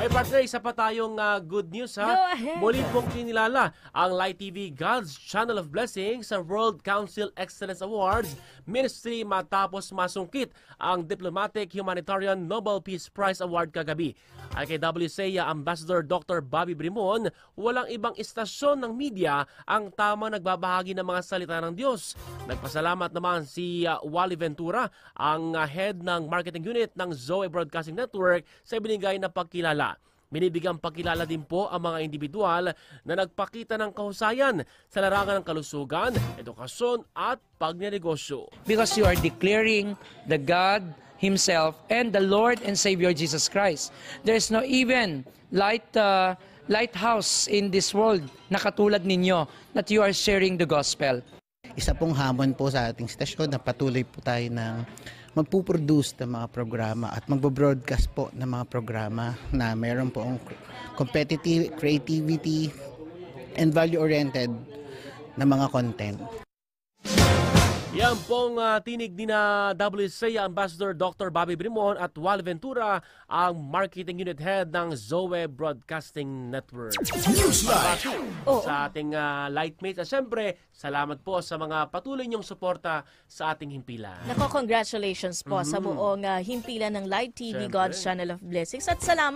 Ay partner, isa pa tayong good news ha. Go ahead. Muli pong kinilala ang Light TV God's Channel of Blessing sa World Council Excellence Awards Ministry matapos masungkit ang Diplomatic Humanitarian Nobel Peace Prize Award kagabi. Ay kay WCEA Ambassador Dr. Bobby Brimon, walang ibang istasyon ng media ang tamang nagbabahagi ng mga salita ng Diyos. Nagpasalamat naman si Wally Ventura, ang head ng marketing unit ng Zoe Broadcasting Network sa binigay na pagkilala. Binibigyang pagkilala din po ang mga individual na nagpakita ng kahusayan sa larangan ng kalusugan, edukasyon at pagnenegosyo. Because you are declaring the God Himself and the Lord and Savior Jesus Christ. There is no even lighthouse in this world na katulad ninyo that you are sharing the gospel. Isa pong hamon po sa ating stasyon na patuloy po tayo ng magpuproduce ng mga programa at magbo-broadcast po ng mga programa na mayroon po ang competitive, creativity, and value-oriented na mga content. Yan pong tinig ni na WCEA Ambassador Dr. Bobby Brimon at Wal Ventura, ang marketing unit head ng Zoe Broadcasting Network. Sa ating lightmates. At syempre, salamat po sa mga patuloy niyong suporta sa ating himpilan. Nako, congratulations po sa buong himpilan ng Light TV, Siyempre. God's Channel of Blessings. At salamat